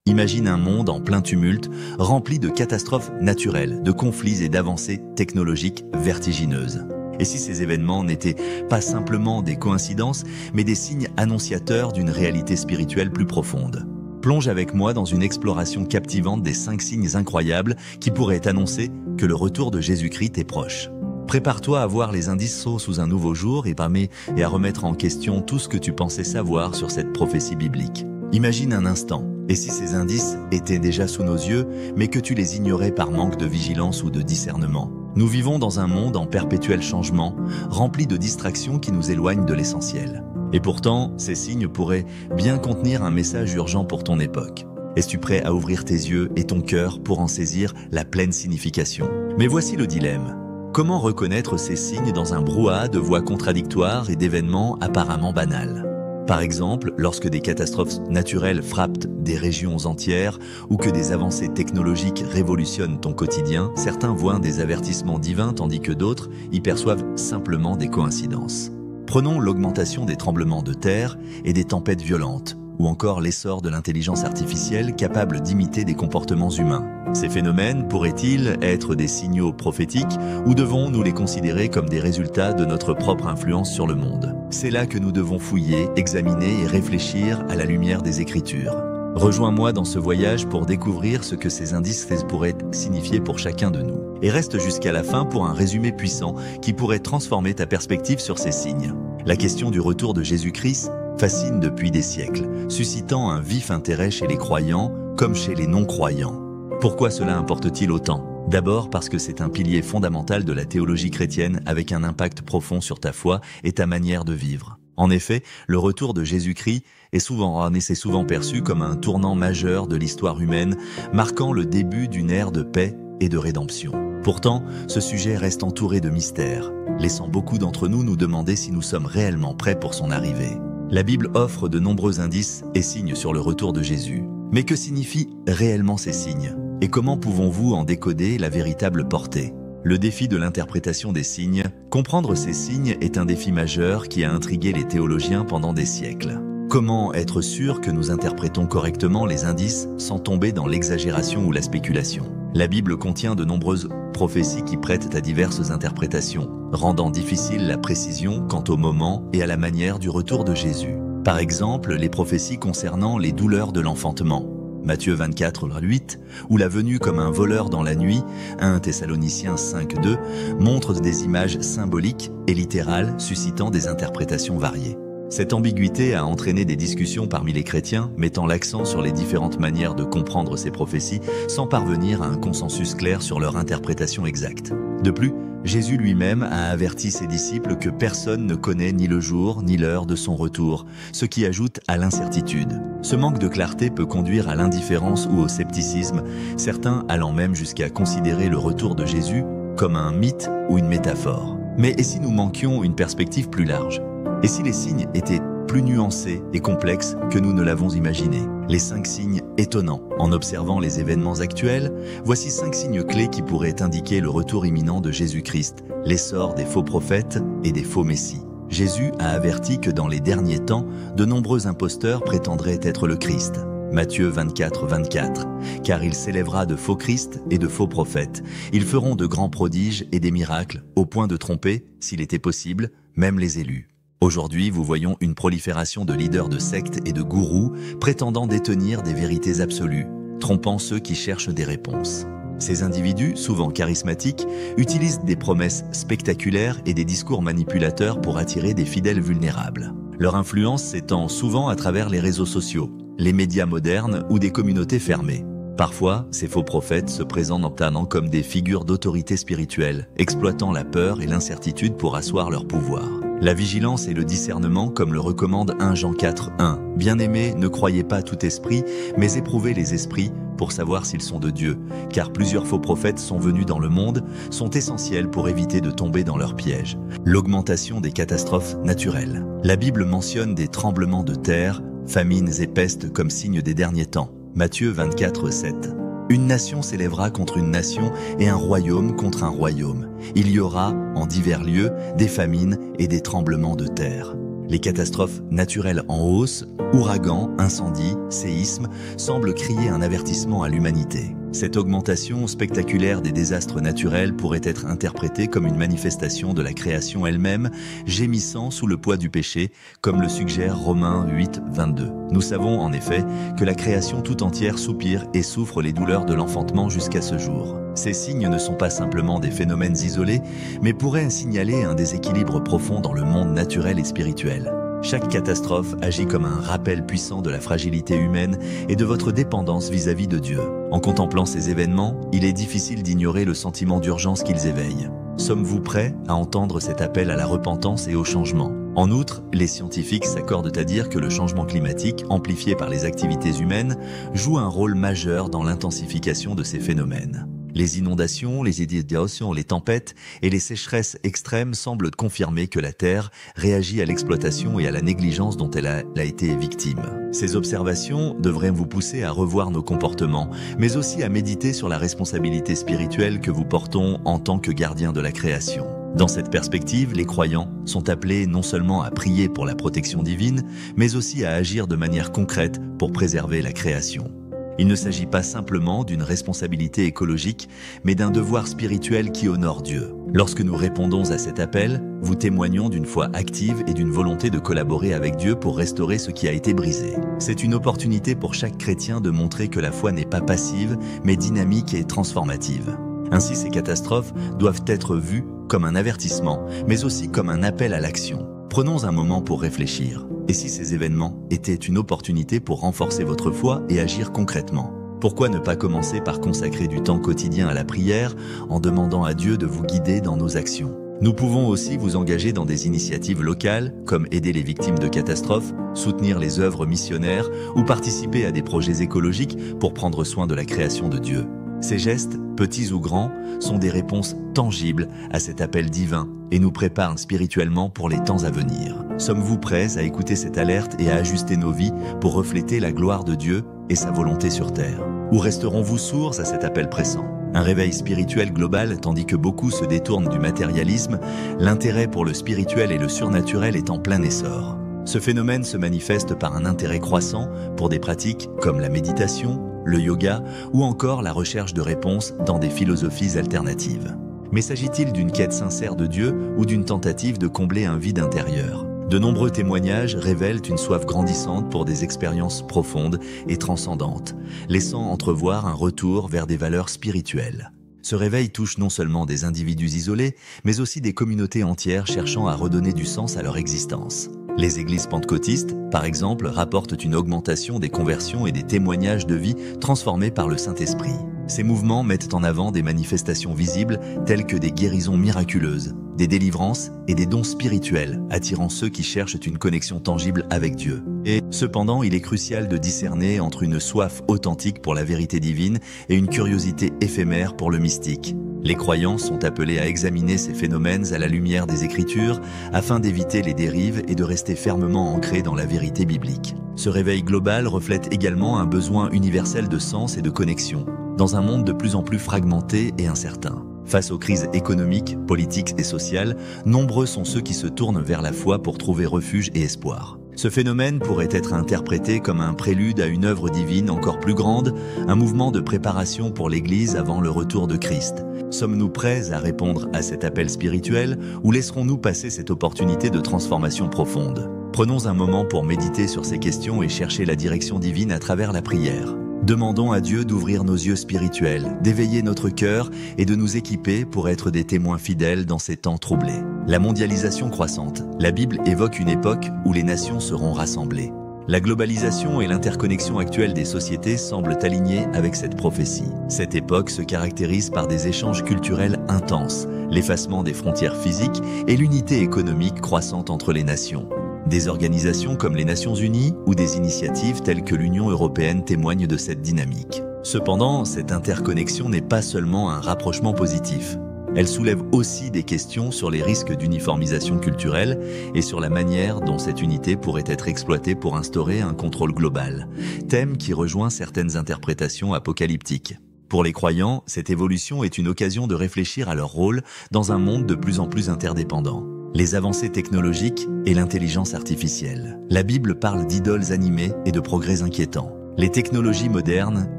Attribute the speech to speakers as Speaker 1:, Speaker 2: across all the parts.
Speaker 1: Imagine un monde en plein tumulte, rempli de catastrophes naturelles, de conflits et d'avancées technologiques vertigineuses. Et si ces événements n'étaient pas simplement des coïncidences, mais des signes annonciateurs d'une réalité spirituelle plus profonde? Plonge avec moi dans une exploration captivante des 5 signes incroyables qui pourraient annoncer que le retour de Jésus-Christ est proche. Prépare-toi à voir les indices sous un nouveau jour et à remettre en question tout ce que tu pensais savoir sur cette prophétie biblique. Imagine un instant, et si ces indices étaient déjà sous nos yeux, mais que tu les ignorais par manque de vigilance ou de discernement? Nous vivons dans un monde en perpétuel changement, rempli de distractions qui nous éloignent de l'essentiel. Et pourtant, ces signes pourraient bien contenir un message urgent pour ton époque. Es-tu prêt à ouvrir tes yeux et ton cœur pour en saisir la pleine signification? Mais voici le dilemme. Comment reconnaître ces signes dans un brouhaha de voix contradictoires et d'événements apparemment banals? Par exemple, lorsque des catastrophes naturelles frappent des régions entières ou que des avancées technologiques révolutionnent ton quotidien, certains voient des avertissements divins tandis que d'autres y perçoivent simplement des coïncidences. Prenons l'augmentation des tremblements de terre et des tempêtes violentes, ou encore l'essor de l'intelligence artificielle capable d'imiter des comportements humains. Ces phénomènes pourraient-ils être des signaux prophétiques ou devons-nous les considérer comme des résultats de notre propre influence sur le monde? C'est là que nous devons fouiller, examiner et réfléchir à la lumière des Écritures. Rejoins-moi dans ce voyage pour découvrir ce que ces indices pourraient signifier pour chacun de nous. Et reste jusqu'à la fin pour un résumé puissant qui pourrait transformer ta perspective sur ces signes. La question du retour de Jésus-Christ fascine depuis des siècles, suscitant un vif intérêt chez les croyants comme chez les non-croyants. Pourquoi cela importe-t-il autant? D'abord parce que c'est un pilier fondamental de la théologie chrétienne avec un impact profond sur ta foi et ta manière de vivre. En effet, le retour de Jésus-Christ est souvent perçu comme un tournant majeur de l'histoire humaine, marquant le début d'une ère de paix et de rédemption. Pourtant, ce sujet reste entouré de mystères, laissant beaucoup d'entre nous nous demander si nous sommes réellement prêts pour son arrivée. La Bible offre de nombreux indices et signes sur le retour de Jésus. Mais que signifient réellement ces signes? Et comment pouvons-vous en décoder la véritable portée? Le défi de l'interprétation des signes. Comprendre ces signes est un défi majeur qui a intrigué les théologiens pendant des siècles. Comment être sûr que nous interprétons correctement les indices sans tomber dans l'exagération ou la spéculation? La Bible contient de nombreuses prophéties qui prêtent à diverses interprétations, rendant difficile la précision quant au moment et à la manière du retour de Jésus. Par exemple, les prophéties concernant les douleurs de l'enfantement, Matthieu 24, 8, ou la venue comme un voleur dans la nuit, 1 Thessaloniciens 5, 2, montrent des images symboliques et littérales suscitant des interprétations variées. Cette ambiguïté a entraîné des discussions parmi les chrétiens, mettant l'accent sur les différentes manières de comprendre ces prophéties sans parvenir à un consensus clair sur leur interprétation exacte. De plus, Jésus lui-même a averti ses disciples que personne ne connaît ni le jour ni l'heure de son retour, ce qui ajoute à l'incertitude. Ce manque de clarté peut conduire à l'indifférence ou au scepticisme, certains allant même jusqu'à considérer le retour de Jésus comme un mythe ou une métaphore. Mais et si nous manquions une perspective plus large? Et si les signes étaient plus nuancés et complexes que nous ne l'avons imaginé? Les 5 signes étonnants. En observant les événements actuels, voici 5 signes clés qui pourraient indiquer le retour imminent de Jésus-Christ, l'essor des faux prophètes et des faux messies. Jésus a averti que dans les derniers temps, de nombreux imposteurs prétendraient être le Christ. Matthieu 24, 24. Car il s'élèvera de faux Christ et de faux prophètes. Ils feront de grands prodiges et des miracles, au point de tromper, s'il était possible, même les élus. Aujourd'hui, vous voyons une prolifération de leaders de sectes et de gourous prétendant détenir des vérités absolues, trompant ceux qui cherchent des réponses. Ces individus, souvent charismatiques, utilisent des promesses spectaculaires et des discours manipulateurs pour attirer des fidèles vulnérables. Leur influence s'étend souvent à travers les réseaux sociaux, les médias modernes ou des communautés fermées. Parfois, ces faux prophètes se présentent notamment comme des figures d'autorité spirituelle, exploitant la peur et l'incertitude pour asseoir leur pouvoir. La vigilance et le discernement, comme le recommande 1 Jean 4, 1. Bien-aimés, ne croyez pas tout esprit, mais éprouvez les esprits pour savoir s'ils sont de Dieu, car plusieurs faux prophètes sont venus dans le monde, sont essentiels pour éviter de tomber dans leur piège. L'augmentation des catastrophes naturelles. La Bible mentionne des tremblements de terre, famines et pestes comme signes des derniers temps. Matthieu 24, 7. Une nation s'élèvera contre une nation et un royaume contre un royaume. Il y aura, en divers lieux, des famines et des tremblements de terre. Les catastrophes naturelles en hausse, ouragans, incendies, séismes, semblent crier un avertissement à l'humanité. Cette augmentation spectaculaire des désastres naturels pourrait être interprétée comme une manifestation de la création elle-même, gémissant sous le poids du péché, comme le suggère Romains 8, 22. Nous savons en effet que la création tout entière soupire et souffre les douleurs de l'enfantement jusqu'à ce jour. Ces signes ne sont pas simplement des phénomènes isolés, mais pourraient signaler un déséquilibre profond dans le monde naturel et spirituel. Chaque catastrophe agit comme un rappel puissant de la fragilité humaine et de votre dépendance vis-à-vis de Dieu. En contemplant ces événements, il est difficile d'ignorer le sentiment d'urgence qu'ils éveillent. Sommes-vous prêts à entendre cet appel à la repentance et au changement ? En outre, les scientifiques s'accordent à dire que le changement climatique, amplifié par les activités humaines, joue un rôle majeur dans l'intensification de ces phénomènes. Les inondations, les inondations, les tempêtes et les sécheresses extrêmes semblent confirmer que la Terre réagit à l'exploitation et à la négligence dont elle a été victime. Ces observations devraient vous pousser à revoir nos comportements, mais aussi à méditer sur la responsabilité spirituelle que vous portons en tant que gardiens de la création. Dans cette perspective, les croyants sont appelés non seulement à prier pour la protection divine, mais aussi à agir de manière concrète pour préserver la création. Il ne s'agit pas simplement d'une responsabilité écologique, mais d'un devoir spirituel qui honore Dieu. Lorsque nous répondons à cet appel, vous témoignons d'une foi active et d'une volonté de collaborer avec Dieu pour restaurer ce qui a été brisé. C'est une opportunité pour chaque chrétien de montrer que la foi n'est pas passive, mais dynamique et transformative. Ainsi, ces catastrophes doivent être vues comme un avertissement, mais aussi comme un appel à l'action. Prenons un moment pour réfléchir. Et si ces événements étaient une opportunité pour renforcer votre foi et agir concrètement ? Pourquoi ne pas commencer par consacrer du temps quotidien à la prière en demandant à Dieu de vous guider dans nos actions ? Nous pouvons aussi vous engager dans des initiatives locales, comme aider les victimes de catastrophes, soutenir les œuvres missionnaires ou participer à des projets écologiques pour prendre soin de la création de Dieu. Ces gestes, petits ou grands, sont des réponses tangibles à cet appel divin et nous préparent spirituellement pour les temps à venir. Sommes-vous prêts à écouter cette alerte et à ajuster nos vies pour refléter la gloire de Dieu et sa volonté sur terre ? Ou resterons-vous sourds à cet appel pressant ? Un réveil spirituel global, tandis que beaucoup se détournent du matérialisme, l'intérêt pour le spirituel et le surnaturel est en plein essor. Ce phénomène se manifeste par un intérêt croissant pour des pratiques comme la méditation, le yoga ou encore la recherche de réponses dans des philosophies alternatives. Mais s'agit-il d'une quête sincère de Dieu ou d'une tentative de combler un vide intérieur ? De nombreux témoignages révèlent une soif grandissante pour des expériences profondes et transcendantes, laissant entrevoir un retour vers des valeurs spirituelles. Ce réveil touche non seulement des individus isolés, mais aussi des communautés entières cherchant à redonner du sens à leur existence. Les églises pentecôtistes, par exemple, rapportent une augmentation des conversions et des témoignages de vie transformés par le Saint-Esprit. Ces mouvements mettent en avant des manifestations visibles telles que des guérisons miraculeuses, des délivrances et des dons spirituels, attirant ceux qui cherchent une connexion tangible avec Dieu. Et cependant, il est crucial de discerner entre une soif authentique pour la vérité divine et une curiosité éphémère pour le mystique. Les croyants sont appelés à examiner ces phénomènes à la lumière des Écritures afin d'éviter les dérives et de rester fermement ancrés dans la vérité biblique. Ce réveil global reflète également un besoin universel de sens et de connexion, dans un monde de plus en plus fragmenté et incertain. Face aux crises économiques, politiques et sociales, nombreux sont ceux qui se tournent vers la foi pour trouver refuge et espoir. Ce phénomène pourrait être interprété comme un prélude à une œuvre divine encore plus grande, un mouvement de préparation pour l'Église avant le retour de Christ. Sommes-nous prêts à répondre à cet appel spirituel ou laisserons-nous passer cette opportunité de transformation profonde ? Prenons un moment pour méditer sur ces questions et chercher la direction divine à travers la prière. Demandons à Dieu d'ouvrir nos yeux spirituels, d'éveiller notre cœur et de nous équiper pour être des témoins fidèles dans ces temps troublés. La mondialisation croissante. La Bible évoque une époque où les nations seront rassemblées. La globalisation et l'interconnexion actuelle des sociétés semblent alignées avec cette prophétie. Cette époque se caractérise par des échanges culturels intenses, l'effacement des frontières physiques et l'unité économique croissante entre les nations. Des organisations comme les Nations Unies ou des initiatives telles que l'Union européenne témoignent de cette dynamique. Cependant, cette interconnexion n'est pas seulement un rapprochement positif. Elle soulève aussi des questions sur les risques d'uniformisation culturelle et sur la manière dont cette unité pourrait être exploitée pour instaurer un contrôle global, thème qui rejoint certaines interprétations apocalyptiques. Pour les croyants, cette évolution est une occasion de réfléchir à leur rôle dans un monde de plus en plus interdépendant. les avancées technologiques et l'intelligence artificielle. La Bible parle d'idoles animées et de progrès inquiétants. Les technologies modernes,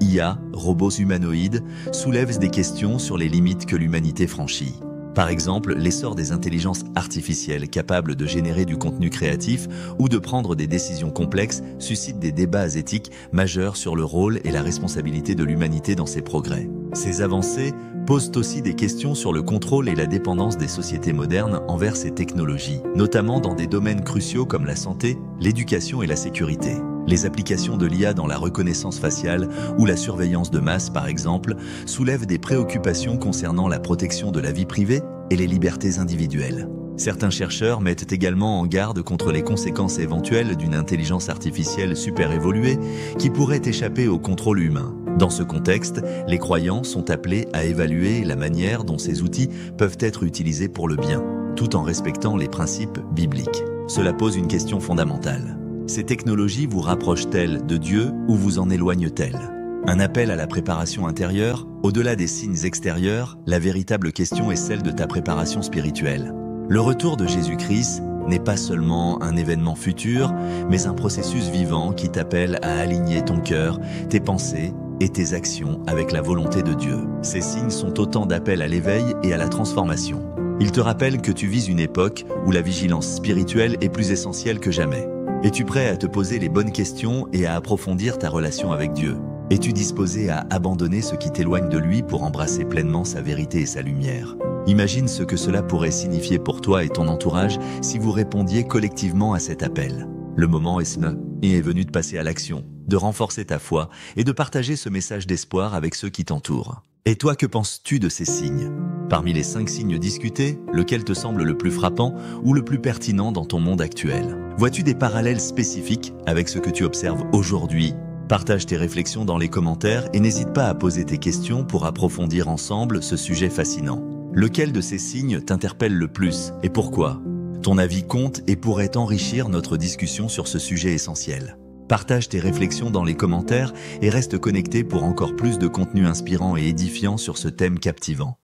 Speaker 1: IA, robots humanoïdes, soulèvent des questions sur les limites que l'humanité franchit. Par exemple, l'essor des intelligences artificielles capables de générer du contenu créatif ou de prendre des décisions complexes suscite des débats éthiques majeurs sur le rôle et la responsabilité de l'humanité dans ces progrès. Ces avancées posent aussi des questions sur le contrôle et la dépendance des sociétés modernes envers ces technologies, notamment dans des domaines cruciaux comme la santé, l'éducation et la sécurité. Les applications de l'IA dans la reconnaissance faciale ou la surveillance de masse, par exemple, soulèvent des préoccupations concernant la protection de la vie privée et les libertés individuelles. Certains chercheurs mettent également en garde contre les conséquences éventuelles d'une intelligence artificielle super évoluée qui pourrait échapper au contrôle humain. Dans ce contexte, les croyants sont appelés à évaluer la manière dont ces outils peuvent être utilisés pour le bien, tout en respectant les principes bibliques. Cela pose une question fondamentale. Ces technologies vous rapprochent-elles de Dieu ou vous en éloignent-elles? Un appel à la préparation intérieure, au-delà des signes extérieurs, la véritable question est celle de ta préparation spirituelle. Le retour de Jésus-Christ n'est pas seulement un événement futur, mais un processus vivant qui t'appelle à aligner ton cœur, tes pensées et tes actions avec la volonté de Dieu. Ces signes sont autant d'appels à l'éveil et à la transformation. Ils te rappellent que tu vis une époque où la vigilance spirituelle est plus essentielle que jamais. Es-tu prêt à te poser les bonnes questions et à approfondir ta relation avec Dieu? Es-tu disposé à abandonner ce qui t'éloigne de lui pour embrasser pleinement sa vérité et sa lumière? Imagine ce que cela pourrait signifier pour toi et ton entourage si vous répondiez collectivement à cet appel. Le moment est venu de passer à l'action, de renforcer ta foi et de partager ce message d'espoir avec ceux qui t'entourent. Et toi, que penses-tu de ces signes? Parmi les 5 signes discutés, lequel te semble le plus frappant ou le plus pertinent dans ton monde actuel? Vois-tu des parallèles spécifiques avec ce que tu observes aujourd'hui? Partage tes réflexions dans les commentaires et n'hésite pas à poser tes questions pour approfondir ensemble ce sujet fascinant. Lequel de ces signes t'interpelle le plus et pourquoi? Ton avis compte et pourrait enrichir notre discussion sur ce sujet essentiel. Partage tes réflexions dans les commentaires et reste connecté pour encore plus de contenu inspirant et édifiant sur ce thème captivant.